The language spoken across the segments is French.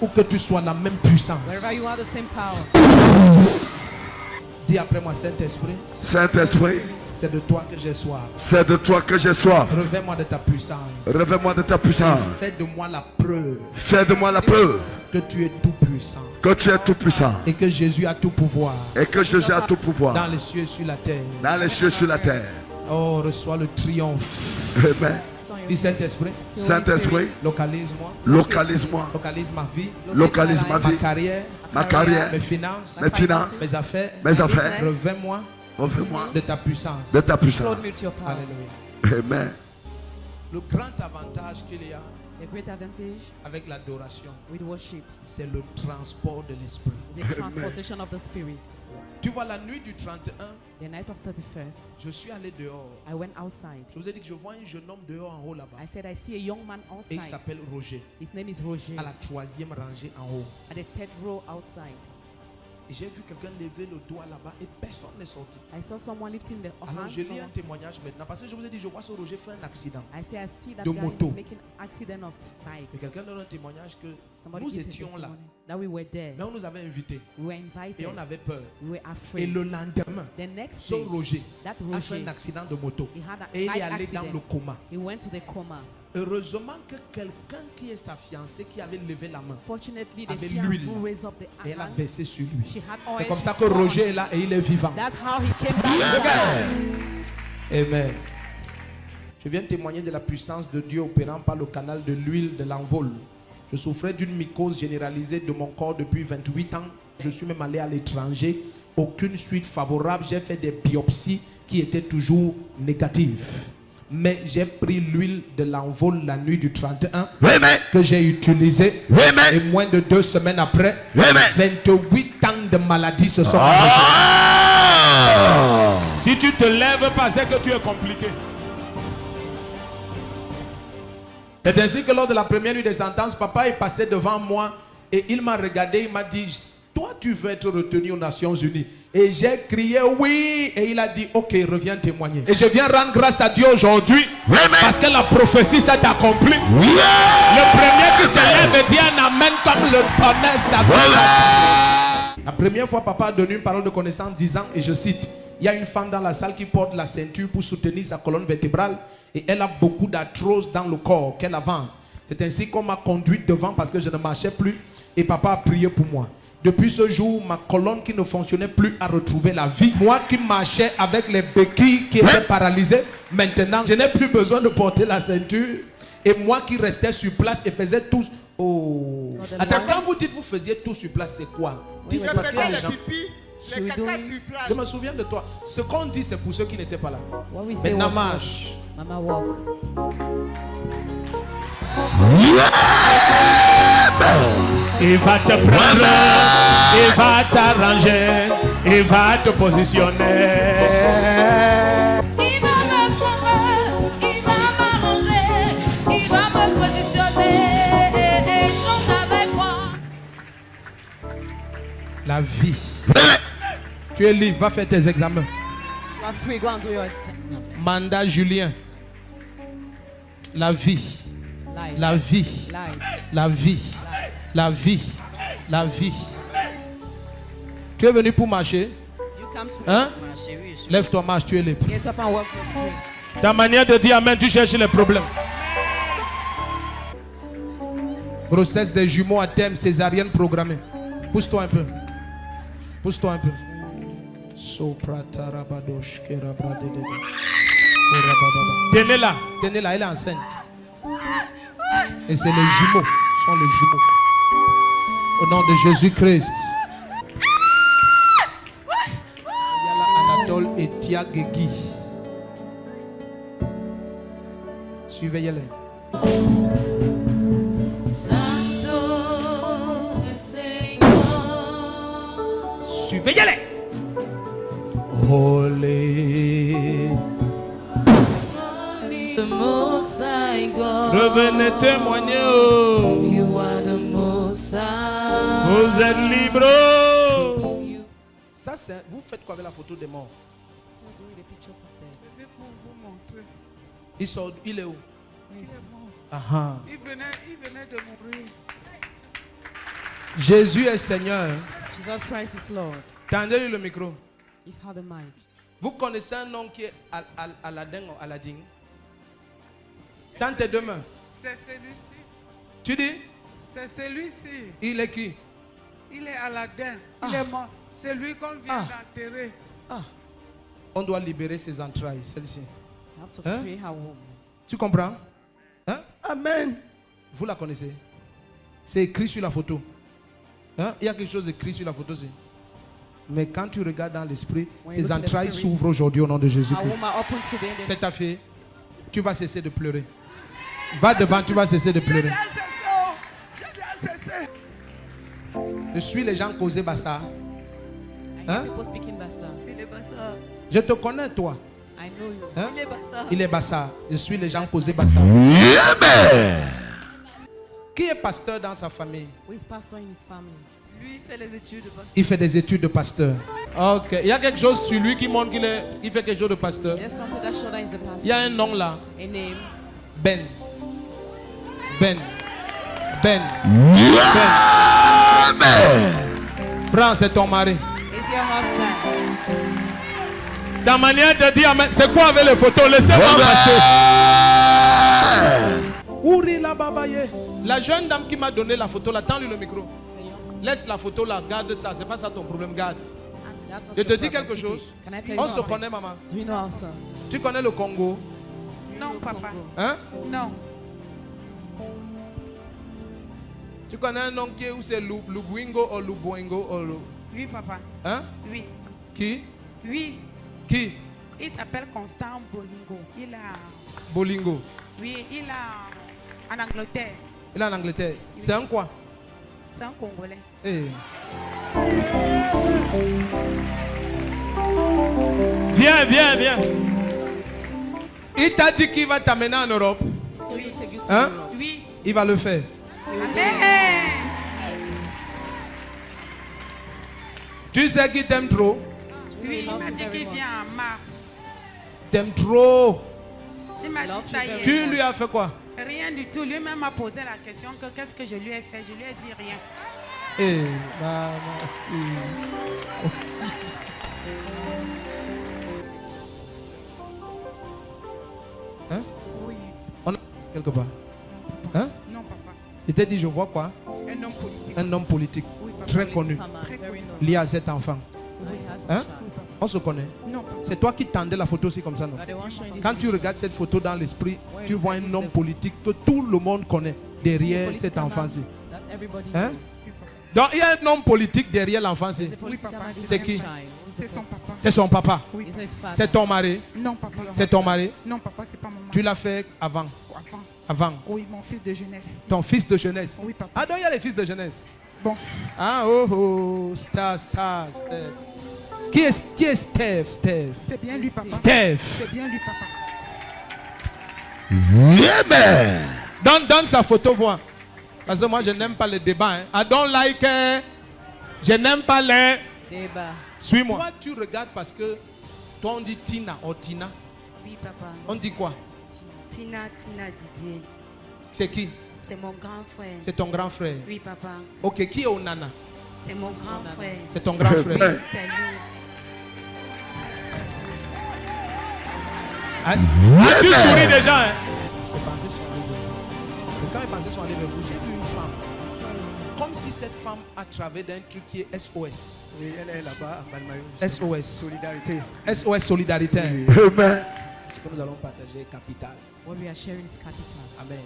Où que tu sois, la même puissance. Wherever you are, the same power. Dis après moi, Saint-Esprit. Saint-Esprit, C'est de toi que j'ai soif. c'est de toi que j'ai soif. Revêt-moi de ta puissance. Revêt-moi de ta puissance. Fais de moi la preuve Fais de moi la preuve que tu es tout puissant. que tu es tout puissant. Et que Jésus a tout pouvoir. Et que Jésus a tout Dans pouvoir. les cieux et sur la terre. Dans les cieux, sur la terre. Oh, reçois le triomphe. Amen. Dis Saint-Esprit, Saint-Esprit, localise-moi. localise-moi. Localise ma vie. Localise ma Ma vie, carrière. ma carrière, Mes finances. mes finances, Mes affaires. mes affaires. Revêt-moi Revêt-moi de ta puissance. de ta puissance. Clothe me with your power. Alléluia. Amen. Le grand avantage qu'il y a The great advantage avec l'adoration, with worship, c'est le transport de l'esprit. the transportation of the spirit. Tu vois, la nuit du 31, The night of 31st, je suis allé dehors. I went outside. Je vous ai dit que je vois un jeune homme dehors en haut là-bas. I said, I see a young man Et il outside. s'appelle Roger. His name is Roger. À la 3e rangée en haut. At the third row outside. Et j'ai vu quelqu'un lever le doigt là-bas et personne n'est sorti. I saw someone lifting the Alors hand. je lis un témoignage maintenant parce que je vous ai dit, je vois ce Roger faire un accident. I say, I see that de guy moto. making accident of bike. Et quelqu'un donne un témoignage que Somebody nous gives his étions là, testimony that we were there. mais on nous avait invités We were et invited. on avait peur. We were Et afraid. le lendemain, The next ce day, Roger that a fait Roger, un accident de moto he had a et il bike est allé dans accident. le coma. He went to the coma. Heureusement que quelqu'un qui est sa fiancée qui avait levé la main Fortunately, the avec fiancée l'huile who raised up the et elle a hand, versé sur lui. she had oil. C'est comme ça she que poured on Roger him. est là et il est vivant. That's how he came back. Amen. Je viens témoigner de la puissance de Dieu opérant par le canal de l'huile de l'envol. Je souffrais d'une mycose généralisée de mon corps depuis 28 ans. Je suis même allé à l'étranger. Aucune suite favorable. J'ai fait des biopsies qui étaient toujours négatives. Mais j'ai pris l'huile de l'envol la nuit du 31 Amen. que j'ai utilisée. Amen. Et moins de 2 semaines après, Amen. 28 ans de maladie se sont Ah! Si tu te lèves pas, c'est que tu es compliqué. C'est ainsi que lors de la première nuit des sentences, papa est passé devant moi et il m'a regardé, il m'a dit, toi tu veux être retenu aux Nations Unies. Et j'ai crié oui et il a dit, ok, reviens témoigner. Et je viens rendre grâce à Dieu aujourd'hui parce que la prophétie s'est accomplie. Le premier qui se lève dit un amen comme le tonnerre s'accomplit. La première fois, papa a donné une parole de connaissance disant, et je cite, il y a une femme dans la salle qui porte la ceinture pour soutenir sa colonne vertébrale et elle a beaucoup d'arthrose dans le corps qu'elle avance. C'est ainsi qu'on m'a conduite devant parce que je ne marchais plus et papa a prié pour moi. Depuis ce jour, ma colonne qui ne fonctionnait plus a retrouvé la vie. Moi qui marchais avec les béquilles qui étaient paralysées, maintenant je n'ai plus besoin de porter la ceinture. Et moi qui restais sur place et faisais tout. Oh. Attends, quand vous dites vous faisiez tout sur place, c'est quoi? Dites Je parce qu'il y a faisais des gens. les pipis, les caca sur place. Je me souviens de toi. Ce qu'on dit, c'est pour ceux qui n'étaient pas là. What we say Maintenant, was, marche. Mama walk. Il va te prendre, il va t'arranger, il va te positionner. Il va me prendre, il va m'arranger, il va me positionner et chante avec moi. La vie. Tu es libre, va faire tes examens. You are free, go and do your exam. Mandat Julien. La vie. Life. La vie. Life. La vie. La vie. La vie. Tu es venu pour marcher? You come to Hein? me. Ma chérie, je- Lève-toi, marche, tu es libre. Get up and walk for free. Ta manière de dire amen, tu cherches les problèmes. Grossesse des jumeaux à terme, césarienne programmée. Pousse-toi un peu. Pousse-toi un peu. Tenez-la. Tenez-la, elle est enceinte. Et c'est les jumeaux. Ce sont les jumeaux. Au nom de Jésus-Christ. Yala Anatole et Tia Gegui. Suivez-les. Santo Seigneur. Suivez-les. Holy. The Most High God. Revenez témoigner. Oh. You are the Most High. Vous êtes libres. Ça, c'est. Vous faites quoi avec la photo des morts? C'était pour vous montrer. Il sort. Il est où? Il est mort. Ah. Il venait de mourir. Jésus est Seigneur. Jesus Christ is Lord. Tendez-lui le micro. If had the mic. Vous connaissez un nom qui est Aladdin ou Aladdin? Tends tes deux mains. C'est celui-ci. Tu dis? C'est celui-ci. Il est qui? Il est Aladdin. Il est mort. C'est lui qu'on vient d'enterrer. Ah. On doit libérer ses entrailles, celle-ci. You have to Hein? free her womb. Tu comprends? Hein? Amen. Vous la connaissez? C'est écrit sur la photo. Hein? Il y a quelque chose écrit sur la photo aussi. Mais quand tu regardes dans l'esprit, When you ses look in the entrailles spirit, s'ouvrent aujourd'hui au nom de Her Jésus-Christ. womb are open today. C'est ta fille. Tu vas cesser de pleurer. Va devant, tu vas cesser de pleurer. J'ai déjà cessé. Je suis les gens causés Bassa. I Hein? hear people speaking Bassa. C'est le Bassa. Je te connais, toi. I know you. Hein? Il est Bassa. Il est Bassa. Je suis les gens causés Bassa. Qui est pasteur dans sa famille? Who is pastor in his family? Lui, il fait les études de pasteur. Il fait des études de pasteur. Ok. Il y a quelque chose sur lui qui montre qu'il fait quelque chose de pasteur. There's something that shows that he's a pastor. Il y a un nom là. A name. Ben. Ben. Ben. Ben. Prends, c'est ton mari. It's your husband. Ta manière de dire amen, c'est quoi avec les photos? Laissez-moi passer. Ouri la babaye. La jeune dame qui m'a donné la photo là, tends-lui le micro. The young- Laisse la photo là, garde ça. C'est pas ça ton problème, garde. That's not Je te your dis problem. quelque chose. Can I tell you On se something? connaît, maman. Do you know our son? Tu connais le Congo? Do you Non, know papa. Congo? Hein? Non. Tu connais un nom qui est où c'est Lubuingo ou Lubuengo ou Oui, papa. Hein? Oui. Qui? Oui. Qui? Il s'appelle Constant Bolingo. Il a... Bolingo. Oui, il a... En Angleterre. Il est en Angleterre. C'est un quoi? C'est un Congolais. Eh. Viens, viens, viens. Il t'a dit qu'il va t'amener en Europe. So he will take you to Hein? Europe. Oui. Il va le faire. Amen. Tu sais qu'il t'aime trop. Oui, il love m'a you dit very qu'il much. vient en mars. T'aime trop. Il m'a Love dit ça you very hier. Tu lui as fait quoi? Rien du tout. Lui-même m'a posé la question que qu'est-ce que je lui ai fait. Je lui ai dit rien. Eh, maman. Hein? Oui. On a quelque part. Hein? Non, papa. Il t'a dit, je vois quoi? Un homme politique. Un homme politique Oui, papa. très connu Farmer, very known. lié à cet enfant. He has a Hein? child. On se connaît. Non, papa. C'est toi qui tendais la photo aussi comme ça, non? But the one showing this Quand tu picture, regardes cette photo dans l'esprit, tu vois un homme politique que tout le monde connaît derrière political cet man enfant-ci. that everybody Hein? knows. Oui, papa. Donc il y a un homme politique derrière l'enfant-ci. He's a political papa. man, he's C'est a qui? child. He's a C'est son papa. C'est son papa. Oui. He's his father. C'est ton mari. Non, papa. C'est ton mari. Non, papa, c'est pas mon mari. Tu l'as fait avant. Avant. Avant. Oui, mon fils de jeunesse. Ton fils de jeunesse. Oui, papa. Ah, donc il y a les fils de jeunesse. Bon, Ah, oh, oh. Star, Steph. Qui est Steph? Steph. c'est bien lui, papa. Steph. C'est bien lui, papa. Donne sa photo, vois. Parce que moi, je n'aime pas les débats. Hein. I don't like. Je n'aime pas les. Deba. Suis-moi. Toi, tu regardes parce que toi, on dit Tina ou Tina. Oui, papa. On dit quoi? Tina Didier. C'est qui? C'est mon grand frère. C'est ton grand frère. Oui, papa. Ok, qui est Onana? C'est mon grand frère. C'est ton grand frère. C'est lui. Ah, tu souris déjà. Hein? Les pensées sont allées vers vous. Et quand les pensées sont allées vers vous, j'ai vu une femme. Comme si cette femme a travaillé d'un truc qui est SOS. Oui, elle est là-bas à Balmayo. SOS. Solidarité. SOS Solidarité. Amen. Ce que nous allons partager est capital. What we are sharing is capital. Amen.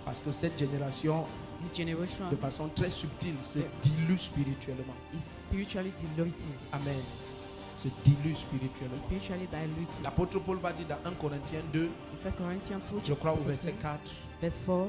Parce que cette génération, This generation de façon très subtile, se dilue spirituellement. is spiritually diluted. Amen. Se dilue spirituellement. Spiritually diluted. L'apôtre Paul va dire dans 1 Corinthiens 2, In 1 Corinthians 2, je crois au verset 4, verse 4,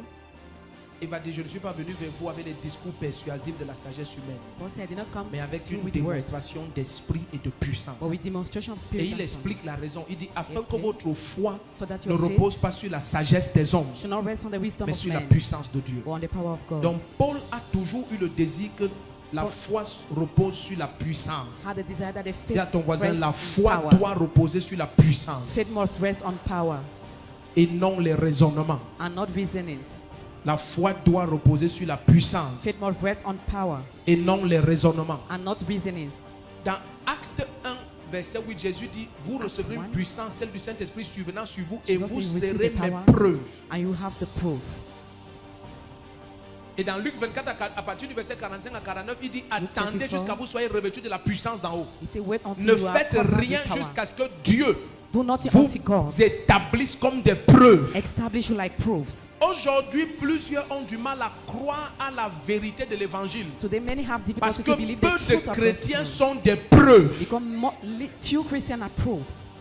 il va dire, je ne suis pas venu vers vous avec des discours persuasifs de la sagesse humaine, Paul said, I did not come mais avec to you une with words, démonstration d'esprit et de puissance. but with demonstration of Et spirit il and power, explique la raison. Il dit, afin que Explain. votre foi so that ne your repose faith pas sur la sagesse des hommes, should not rest on the wisdom mais of sur la men, puissance de Dieu. but on the power of God. Donc Paul a toujours eu le désir que la foi repose sur la puissance. Had the desire that the Dis à faith ton voisin, rests la in foi power. doit reposer sur la puissance Faith must rest on power et non les raisonnements. and not reasoning. La foi doit reposer sur la puissance Faith must rest on power et non les raisonnements. and not reasoning. Dans Acte 1, verset 8, Jésus dit, vous recevrez une 1. puissance, celle du Saint-Esprit survenant sur vous, et Jesus vous said, "You serez receive the mes power." preuves. And you have the proof. Et dans Luc 24, à partir du verset 45 à 49, il dit, attendez 24. jusqu'à vous soyez revêtus de la puissance d'en haut. He said, wait until Ne you are faites covered rien with power. jusqu'à ce que Dieu Do nothing vous until God établisse comme des preuves. establish you like proofs. Aujourd'hui, plusieurs ont du mal à croire à la vérité de l'évangile. Today many have Parce difficulty que to believe the peu de truth of chrétiens gospel. sont des preuves. Because few Christians are proofs.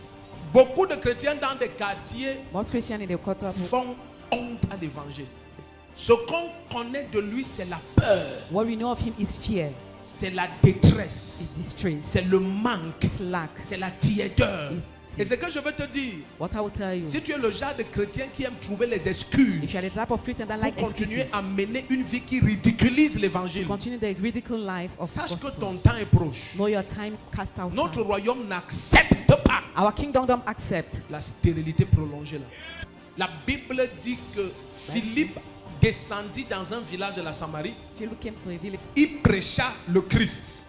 Beaucoup de chrétiens dans des quartiers Most Christians in the quarter font honte à l'évangile. Ce qu'on connaît de lui, c'est la peur, what we know of him is fear, c'est la détresse, is distress, c'est le manque, is lack. c'est la tiédeur. Is- Et ce que je veux te dire, What I will tell you, si tu es le genre de chrétien qui aime trouver les excuses if you are the type of Christian that pour like continuer excuses, à mener une vie qui ridiculise l'évangile, continue the ridicule life of sache que gospel. ton temps est proche. Know your time cast out. Notre sound. royaume n'accepte pas Our kingdom don't accept. la stérilité prolongée là. La Bible dit que Philippe descendit dans un village de la Samarie, Philip came to a village. il prêcha le Christ.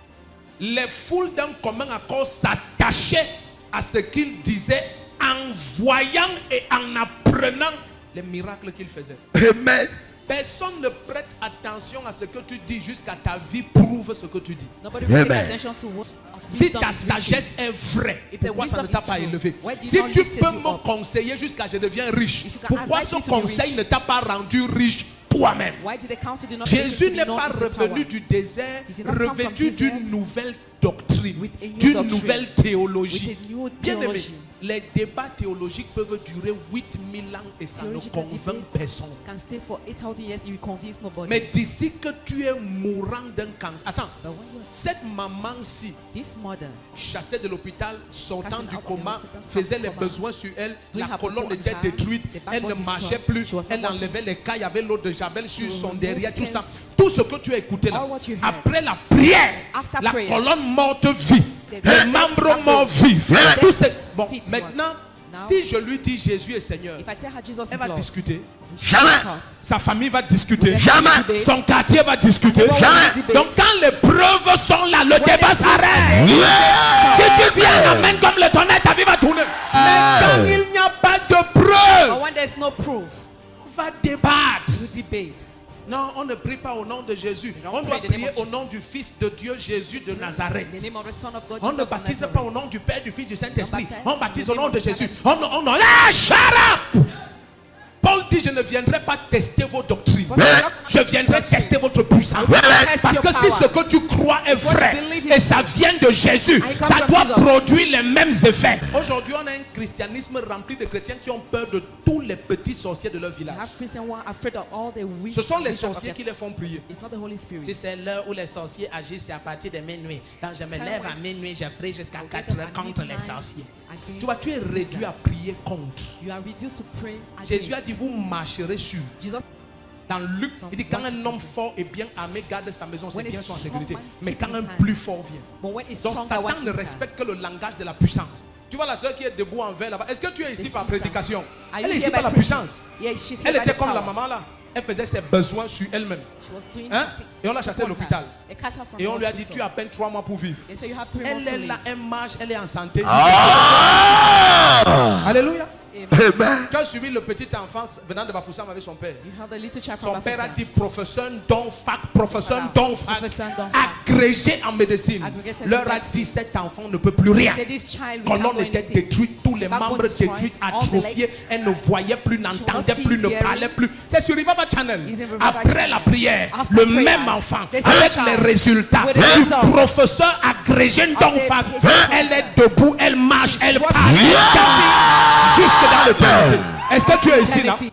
Les foules d'un commun accord s'attachaient à ce qu'il disait en voyant et en apprenant les miracles qu'il faisait. Amen. Personne ne prête attention à ce que tu dis jusqu'à ta vie prouve ce que tu dis. Nobody will pay Amen. attention to what Si wisdom ta is written. sagesse est vraie, If the pourquoi ça ne wisdom t'a is pas true, élevé? why did Si not tu lift peux you me up? conseiller jusqu'à je deviens riche, If you can pourquoi advise ce me to be conseil rich? ne t'a pas rendu riche toi-même? Why did the council do not Jésus make n'est him to be pas known as the power? revenu du désert He did not come from revêtu desert d'une nouvelle doctrine, with a new d'une doctrine, nouvelle théologie. with a new Bien aimé, theology. les débats théologiques peuvent durer 8000 ans et ça ne Theological convainc debates personne. can stay for 8,000 years. It will convince nobody. Mais d'ici que tu es mourant d'un cancer, attends, But when you cette maman-ci this mother chassée de l'hôpital, sortant Casting du out of the coma, hospital, faisait from les coma, besoins sur elle, doing la her colonne purple on était her, détruite, the elle ne backbone marchait destroyed, plus, she was not elle walking. enlevait les cailles, il y avait l'eau de Javel sur son removed derrière, tout ça. skins. Tout ce que tu as écouté là, All what you heard. après la prière, After la prayer, colonne morte vit, the les dead membres are morts vivent. The Tout dead c'est bon. feet Maintenant, Now, si je lui dis Jésus est Seigneur, if I tell her Jesus elle is va Lord, discuter. Jamais. Sa famille va discuter. Jamais. Son quartier va discuter. Jamais. Donc quand les preuves sont là, le débat the s'arrête. Yeah. Si tu dis un amen comme le tonnerre, ta vie va tourner. Mais quand il n'y a pas de preuve, but when there's no proof, on va débattre. you debate. Non, on ne prie pas au nom de Jésus. don't On doit pray in the name prier of au Jesus. nom du Fils de Dieu, Jésus de Nazareth. In the name of the Son of God, On Jesus ne of baptise Nazareth. pas au nom du Père, du Fils, du Saint-Esprit. baptise On baptise in au the nom name de of Jésus. Nazareth. On ah, shut up! Paul dit, je ne viendrai pas tester vos doctrines. Je viendrai tester votre puissance. Parce que si ce que tu crois est vrai et ça vient de Jésus, ça doit produire les mêmes effets. Aujourd'hui, on a un christianisme rempli de chrétiens qui ont peur de tous les petits sorciers de leur You village. have Christians who are afraid of all the witch. Ce sont les witches of sorciers their- qui les font prier. It's not the Holy Spirit. Tu sais, l'heure où les sorciers agissent, c'est à partir de minuit. Donc je me Tell lève me. à minuit, je prie jusqu'à Forget 4 heures about contre les midnight. sorciers. Against Tu vois, tu es réduit à wizards. prier contre. You are reduced to praying Jésus a against. dit, vous marcherez sur. Jesus, Dans Luc, il dit, quand un homme fort et bien armé garde sa maison, ses When biens it's sont en strong sécurité. man, Mais keep quand his un hand. plus fort vient. but when it's Donc stronger, Satan what ne is respecte que le langage de la puissance. Tu vois la soeur qui est debout en verre là-bas. Est-ce que tu es ici The par sister. prédication? Are you Elle est ici here par by la preaching? puissance. Yeah, she's here Elle by était the comme la power. maman là. Elle faisait ses besoins sur elle-même. She was doing Hein? something Et on l'a chassée à upon l'hôpital. her. They cast her from Et on the lui a dit, hospital. tu as à peine 3 mois pour vivre. They say you have 3 months Elle to est live. là, elle marche, elle est en santé. Ah. Alléluia. Amen. Amen. Tu as suivi le petit enfant venant de Bafoussam avec son père. You have the little child from Son père a Bafoussam. dit professeur don fac, professeur Voilà. don fac, Professeur don fac. agrégé en médecine. Agregated Leur a medicine. dit cet enfant ne peut plus rien. Say this child will Colonne not know était anything. détruite, tous les Backbone membres destroyed, détruits, all the atrophiés. legs. Elle ne voyait plus, n'entendait see, plus, ne hearing. parlait plus. C'est sur Ribaba Channel. It's in Ribaba Après Channel. la prière, After le prayers, même enfant, the same avec child, les résultats with the du results. professeur agrégé don the fac. PhD. Elle est debout, elle marche, elle walking. parle, elle tapit jusque dans le l'éternité. Est-ce que tu es ici là? Eternity.